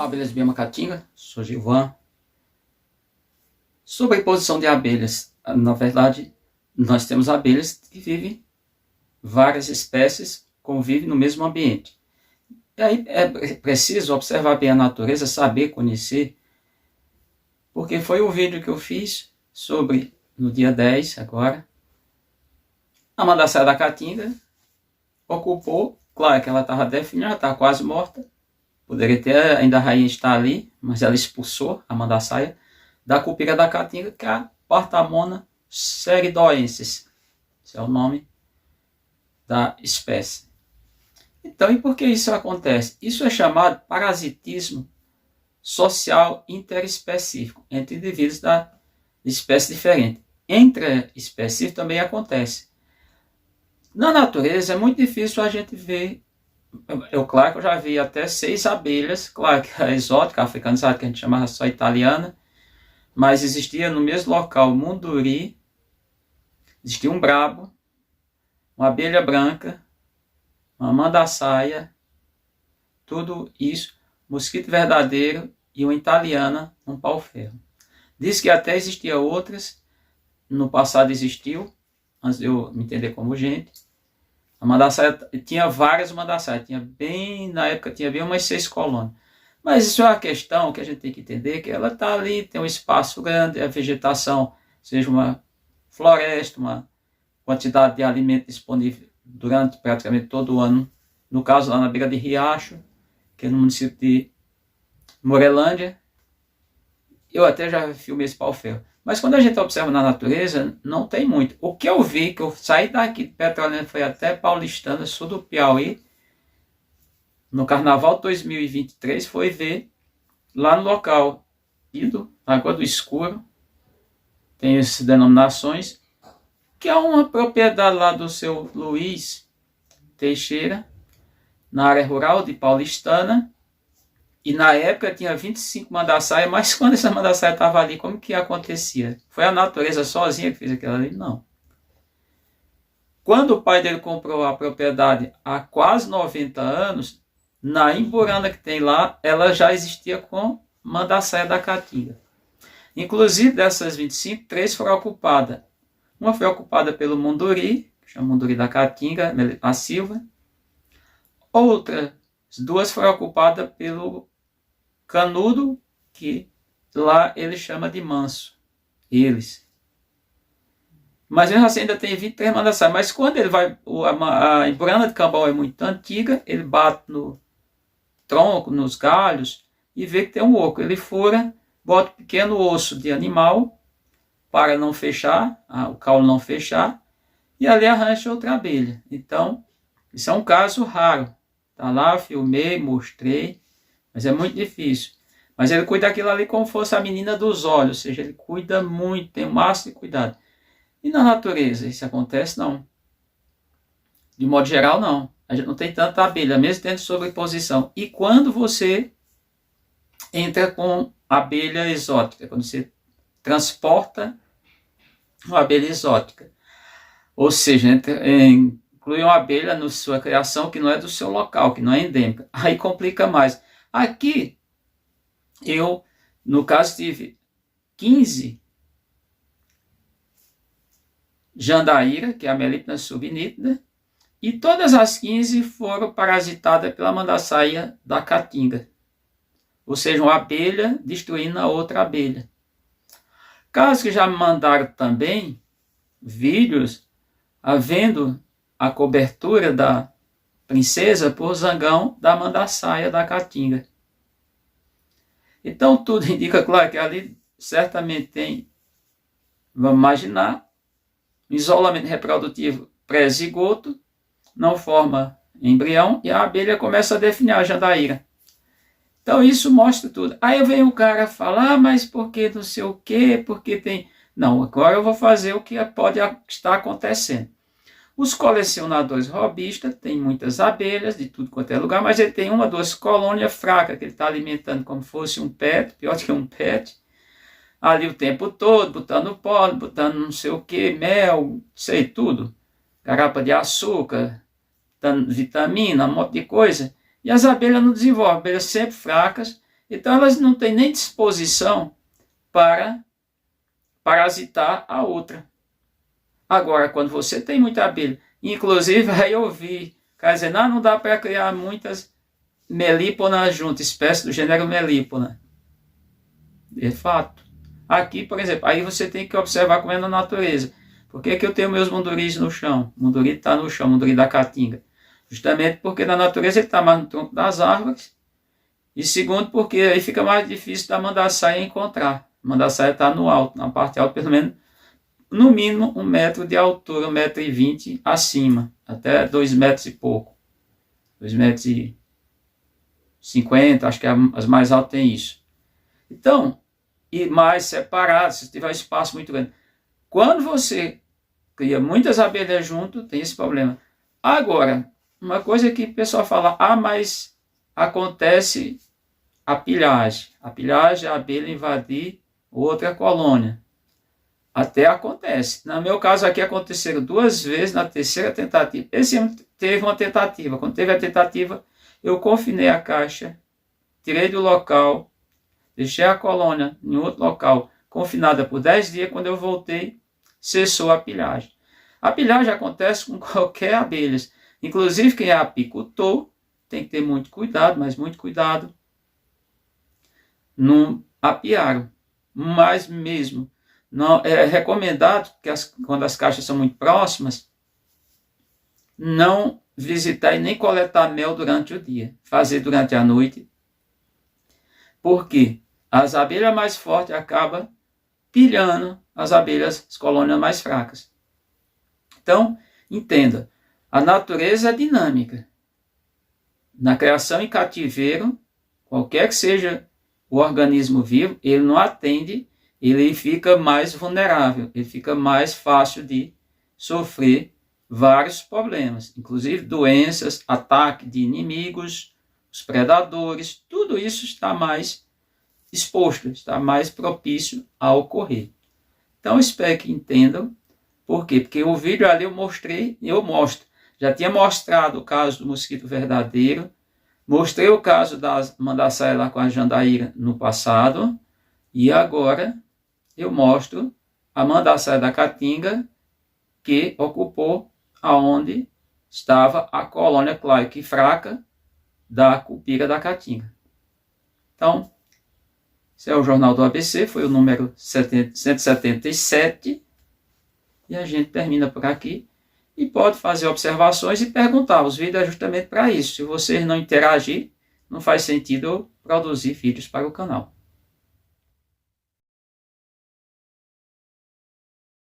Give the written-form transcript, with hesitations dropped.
Abelhas Bioma Caatinga, sou Gilvan. Sobreposição de abelhas. Na verdade, nós temos abelhas que vivem, várias espécies convivem no mesmo ambiente. E aí é preciso observar bem a natureza, saber, conhecer, porque foi o vídeo que eu fiz sobre, no dia 10 agora, a mandaçaia da Caatinga ocupou, claro que ela estava definida, estava quase morta, poderia ter, ainda a rainha está ali, mas ela expulsou a mandaçaia da cupira da Caatinga, que é a Partamona seridoensis. Esse é o nome da espécie. Então, e por que isso acontece? Isso é chamado parasitismo social interespecífico, entre indivíduos da espécie diferente. Entre específicos também acontece. Na natureza é muito difícil a gente ver. Claro que eu já vi até 6 abelhas, claro que a exótica, a africanizada, que a gente chamava só italiana, mas existia no mesmo local munduri, existia um brabo, uma abelha branca, uma mandaçaia, tudo isso, mosquito verdadeiro e uma italiana, um pau-ferro. Diz que até existia outras, no passado existiu, antes de eu me entender como gente. A mandaçaia tinha várias mandaçaias, na época tinha bem umas 6 colônias. Mas isso é uma questão que a gente tem que entender, que ela está ali, tem um espaço grande, a vegetação, seja uma floresta, uma quantidade de alimento disponível durante praticamente todo o ano. No caso, lá na beira de Riacho, que é no município de Morelândia, eu até já filmei esse pau-ferro. Mas quando a gente observa na natureza, não tem muito. O que eu vi, que eu saí daqui de Petrolina, foi até Paulistana, sul do Piauí, no Carnaval 2023, foi ver lá no local, Água do Escuro, tem essas denominações, que é uma propriedade lá do seu Luiz Teixeira, na área rural de Paulistana, e na época tinha 25 mandaçaias, mas quando essa mandaçaia estava ali, como que acontecia? Foi a natureza sozinha que fez aquilo ali? Não. Quando o pai dele comprou a propriedade há quase 90 anos, na Imburana que tem lá, ela já existia com mandaçaia da Caatinga. Inclusive, dessas 25, 3 foram ocupadas. Uma foi ocupada pelo munduri, que chama munduri da Caatinga, a Silva. Outras 2 foram ocupadas pelo canudo, que lá ele chama de manso. Eles. Mas mesmo assim ainda tem 23 mandaçaias. Mas quando ele vai, a Imburana de Cambau é muito antiga, ele bate no tronco, nos galhos, e vê que tem um oco. Ele fura, bota um pequeno osso de animal, para não fechar, o caule não fechar, e ali arrancha outra abelha. Então, isso é um caso raro. Tá lá, filmei, mostrei, mas é muito difícil. Mas ele cuida daquilo ali como fosse a menina dos olhos, ou seja, ele cuida muito, tem o máximo de cuidado. E na natureza, isso acontece? Não. De modo geral, não. A gente não tem tanta abelha, mesmo tendo sobreposição. E quando você entra com abelha exótica, quando você transporta uma abelha exótica, ou seja, inclui uma abelha na sua criação que não é do seu local, que não é endêmica, aí complica mais. Aqui, eu, no caso, tive 15 jandaíra, que é a Melipna subnítida, e todas as 15 foram parasitadas pela mandaçaia da Caatinga. Ou seja, uma abelha destruindo a outra abelha. Casos que já me mandaram também vídeos havendo a cobertura da princesa por zangão da mandaçaia da Caatinga. Então tudo indica, claro, que ali certamente tem, vamos imaginar, isolamento reprodutivo pré-zigoto, não forma embrião, e a abelha começa a definir a jandaíra. Então isso mostra tudo. Aí vem o cara falar, mas por que não sei o quê, porque tem... Não, agora eu vou fazer o que pode estar acontecendo. Os colecionadores robistas têm muitas abelhas de tudo quanto é lugar, mas ele tem 1 ou 2 colônias fracas que ele está alimentando como fosse um pet, pior do que um pet, ali o tempo todo, botando pólen, botando não sei o que, mel, sei tudo, garapa de açúcar, vitamina, um monte de coisa, e as abelhas não desenvolvem, abelhas sempre fracas, Então elas não têm nem disposição para parasitar a outra. Agora, quando você tem muita abelha, inclusive aí eu vi, quer dizer, não dá para criar muitas melíponas juntas, espécies do gênero melípona. De fato. Aqui, por exemplo, aí você tem que observar como é na natureza. Por que eu tenho meus munduris no chão? O munduri está no chão, o munduri da caatinga. Justamente porque na natureza ele está mais no tronco das árvores. E segundo, porque aí fica mais difícil da mandaçaia encontrar. A mandaçaia está no alto, na parte alta, pelo menos, no mínimo 1 metro de altura, 1,20 m acima. Até 2 metros e pouco. 2,50 m, acho que as mais altas têm isso. Então, e mais separados, se tiver espaço muito grande. Quando você cria muitas abelhas junto, tem esse problema. Agora, uma coisa que o pessoal fala, mas acontece a pilhagem. A pilhagem é a abelha invadir outra colônia. Até acontece. No meu caso aqui aconteceram 2 vezes na terceira tentativa. Esse ano teve uma tentativa. Quando teve a tentativa, eu confinei a caixa, tirei do local, deixei a colônia em outro local, confinada por 10 dias. Quando eu voltei, cessou a pilhagem. A pilhagem acontece com qualquer abelha. Inclusive quem é apicultor tem que ter muito cuidado, mas muito cuidado no apiário. Mas mesmo, não, é recomendado que quando as caixas são muito próximas, não visitar e nem coletar mel durante o dia. Fazer durante a noite. Porque as abelhas mais fortes acabam pilhando as colônias mais fracas. Então, entenda, a natureza é dinâmica. Na criação em cativeiro, qualquer que seja o organismo vivo, ele não atende, ele fica mais vulnerável, ele fica mais fácil de sofrer vários problemas, inclusive doenças, ataque de inimigos, os predadores, tudo isso está mais exposto, está mais propício a ocorrer. Então, espero que entendam. Por quê? Porque o vídeo ali eu mostro. Já tinha mostrado o caso do mosquito verdadeiro, mostrei o caso da mandaçaia lá com a jandaíra no passado, e agora eu mostro a mandaçaia da caatinga que ocupou aonde estava a colônia, claro que fraca, da cupira da caatinga. Então, esse é o Jornal do ABC, foi o número 177, e a gente termina por aqui. E pode fazer observações e perguntar. Os vídeos é justamente para isso. Se vocês não interagirem, não faz sentido eu produzir vídeos para o canal.